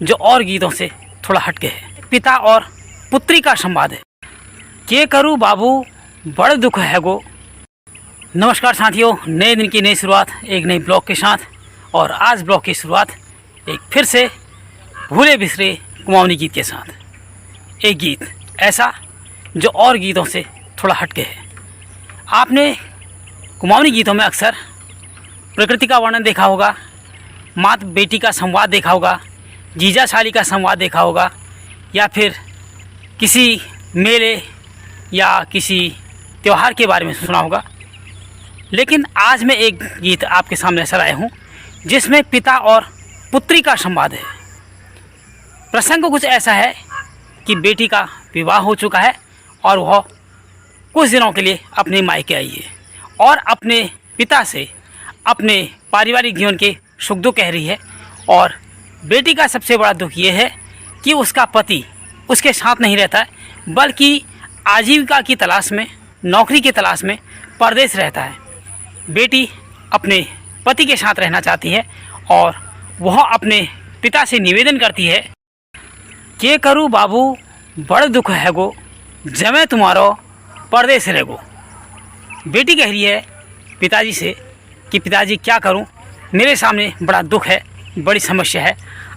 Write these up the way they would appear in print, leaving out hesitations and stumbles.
जो और गीतों से थोड़ा हटके है। पिता और पुत्री का संवाद है। के करूँ बाबू बड़ दुख है गो। नमस्कार साथियों, नए दिन की नई शुरुआत एक नई ब्लॉग के साथ। और आज ब्लॉग की शुरुआत एक फिर से भूले बिसरे कुमाऊनी गीत के साथ। एक गीत ऐसा जो और गीतों से थोड़ा हटके है। आपने कुमाऊनी गीतों में अक्सर प्रकृति का वर्णन देखा होगा, माँ बेटी का संवाद देखा होगा, जीजा साली का संवाद देखा होगा, या फिर किसी मेले या किसी त्यौहार के बारे में सुना होगा। लेकिन आज मैं एक गीत आपके सामने ऐसा लाया हूँ जिसमें पिता और पुत्री का संवाद है। प्रसंग कुछ ऐसा है कि बेटी का विवाह हो चुका है और वह कुछ दिनों के लिए अपने मायके आई है और अपने पिता से अपने पारिवारिक जीवन के सुख दुख कह रही है। और बेटी का सबसे बड़ा दुख ये है कि उसका पति उसके साथ नहीं रहता है, बल्कि आजीविका की तलाश में, नौकरी की तलाश में परदेश रहता है। बेटी अपने पति के साथ रहना चाहती है और वह अपने पिता से निवेदन करती है, के करूँ बाबू बड़ दुख है गो, जमे तुम्हारो परदेश रह गो। बेटी कह रही है पिताजी से कि पिताजी क्या करूं, मेरे सामने बड़ा दुख है, बड़ी समस्या है।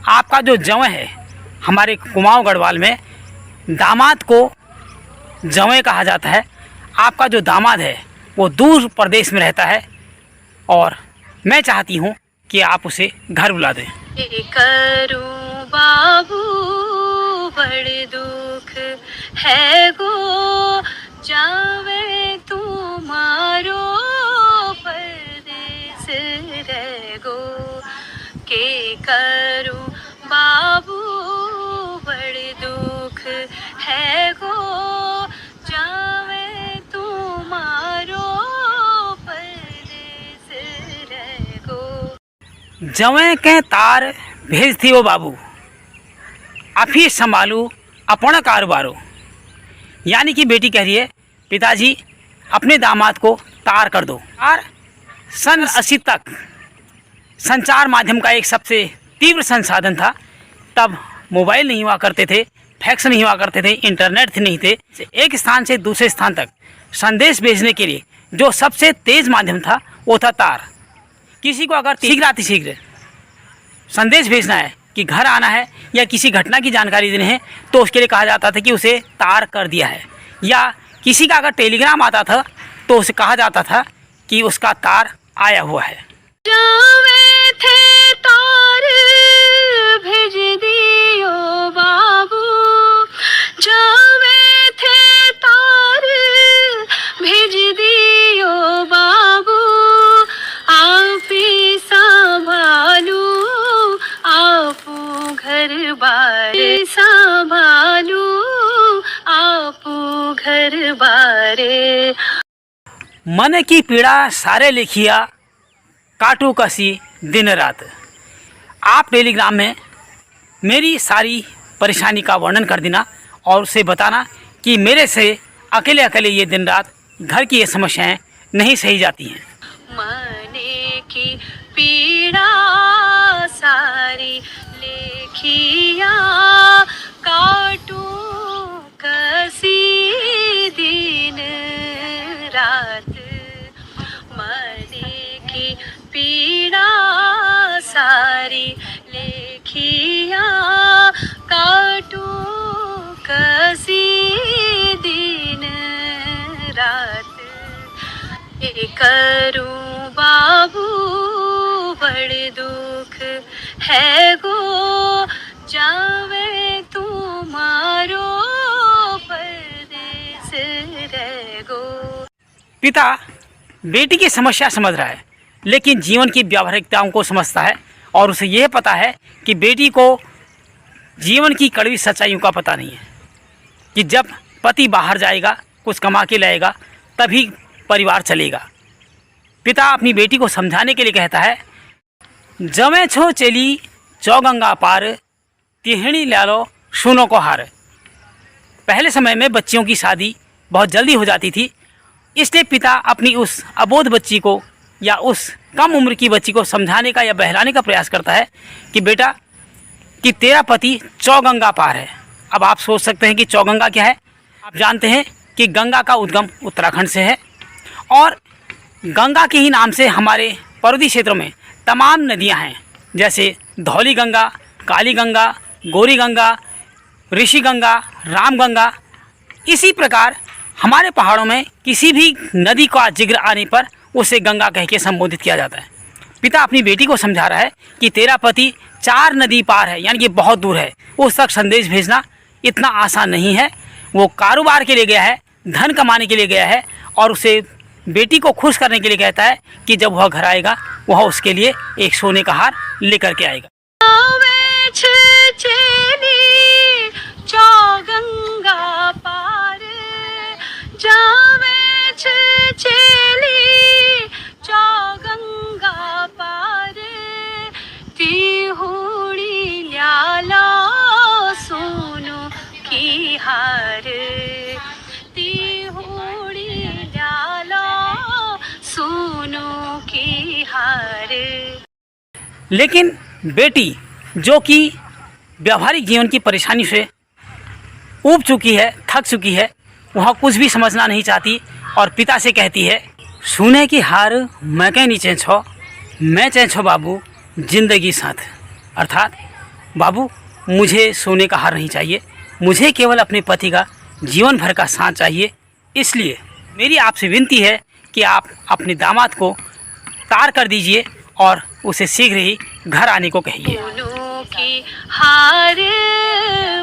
आपका जो जौं है, हमारे कुमाऊं गढ़वाल में दामाद को जौं कहा जाता है। आपका जो दामाद है वो दूर प्रदेश में रहता है और मैं चाहती हूं कि आप उसे घर बुला दें। करूं बाबू बड़ दुख है गो, जावे तुम्हारो परदेस रह गो। के करूं बाबू बड़ दुख है गो, जावे तुम्हारो परदेस रह गो। जवें के तार भेज थी वो बाबू, अभी संभालू अपना कारोबारो। यानी कि बेटी कह रही है पिताजी अपने दामाद को तार कर दो। और सन 80 तक संचार माध्यम का एक सबसे तीव्र संसाधन था। तब मोबाइल नहीं हुआ करते थे, फैक्स नहीं हुआ करते थे, इंटरनेट नहीं थे। एक स्थान से दूसरे स्थान तक संदेश भेजने के लिए जो सबसे तेज़ माध्यम था वो था तार। किसी को अगर शीघ्र संदेश भेजना है कि घर आना है या किसी घटना की जानकारी देनी है तो उसके लिए कहा जाता था कि उसे तार कर दिया है। या किसी का अगर टेलीग्राम आता था तो उसे कहा जाता था कि उसका तार आया हुआ है। जावे थे तार भेज दियो बाबू, जावे थे तार भेज दियो बाबू। आप ही संभालू आपू घर बार, संभालू आपू घर बारे। मन की पीड़ा सारे लिखिया, काटू कसी दिन रात। आप टेलीग्राम में मेरी सारी परेशानी का वर्णन कर देना और उसे बताना कि मेरे से अकेले अकेले ये दिन रात घर की ये समस्याएं नहीं सही जाती हैं। मने की पीड़ा सारी लेखिया, काटू कसी दिन रात। मने की पीड़ा सारी लेखिया, काटू कसी दिन रात। करूं बाबू बड़ दुख है गो, जावे तुम्हारो परदेस रह गो। पिता बेटी की समस्या समझ रहा है, लेकिन जीवन की व्यावहारिकताओं को समझता है और उसे यह पता है कि बेटी को जीवन की कड़वी सच्चाइयों का पता नहीं है कि जब पति बाहर जाएगा, कुछ कमा के लाएगा, तभी परिवार चलेगा। पिता अपनी बेटी को समझाने के लिए कहता है, जमे छो चली चौगंगा पार, तिहणी लो सुनो को हार। पहले समय में बच्चियों की शादी बहुत जल्दी हो जाती थी, इसलिए पिता अपनी उस अबोध बच्ची को या उस कम उम्र की बच्ची को समझाने का या बहलाने का प्रयास करता है कि बेटा कि तेरा पति चौगंगा पार है। अब आप सोच सकते हैं कि चौगंगा क्या है। आप जानते हैं कि गंगा का उद्गम उत्तराखंड से है और गंगा के ही नाम से हमारे पर्वतीय क्षेत्रों में तमाम नदियां हैं, जैसे धौली गंगा, काली गंगा, गौरी गंगा, ऋषि गंगा, राम गंगा। इसी प्रकार हमारे पहाड़ों में किसी भी नदी का जिक्र आने पर उसे गंगा कह के संबोधित किया जाता है। पिता अपनी बेटी को समझा रहा है कि तेरा पति 4 नदी पार है, यानी कि बहुत दूर है। उस तक संदेश भेजना इतना आसान नहीं है। वो कारोबार के लिए गया है, धन कमाने के लिए गया है और उसे बेटी को खुश करने के लिए कहता है कि जब वह घर आएगा वह उसके लिए एक सोने का हार लेकर के आएगा। चौगंगा पार जावे चेली, चौगंगा पार तिहुड़ी ल्याला सोनू की हार, तिहुड़ी ल्याला सोनू की हार। लेकिन बेटी जो कि व्यावहारिक जीवन की परेशानी से ऊब चुकी है, थक चुकी है, वह कुछ भी समझना नहीं चाहती और पिता से कहती है, सोने की हार मैं कहीं नहीं चैन छो, मैं चैन छो बाबू जिंदगी साथ। अर्थात बाबू मुझे सोने का हार नहीं चाहिए, मुझे केवल अपने पति का जीवन भर का साथ चाहिए। इसलिए मेरी आपसे विनती है कि आप अपने दामाद को तार कर दीजिए और उसे शीघ्र ही घर आने को कहिए। सोनू की हार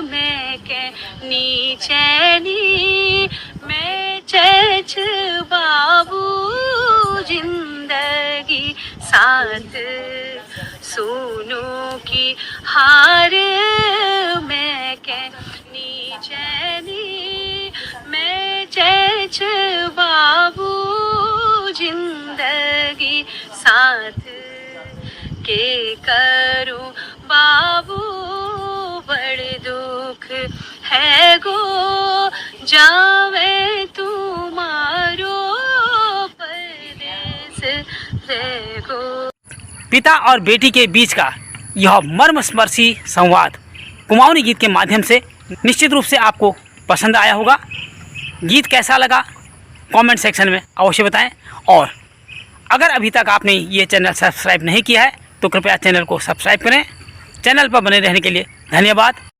मैं के नीचैनी, मैं चैच बाबू जिंदगी साथ। सोनू की हार मैं के नीचैनी, मैं चैच बाबू जिंदगी साथ। के करूं बाबू बड़ दुख है गो, जावे तुम्हारो परदेस रे गो। पिता और बेटी के बीच का यह मर्मस्पर्शी संवाद कुमाऊनी गीत के माध्यम से निश्चित रूप से आपको पसंद आया होगा। गीत कैसा लगा कमेंट सेक्शन में अवश्य बताएं और अगर अभी तक आपने ये चैनल सब्सक्राइब नहीं किया है तो कृपया चैनल को सब्सक्राइब करें। चैनल पर बने रहने के लिए धन्यवाद।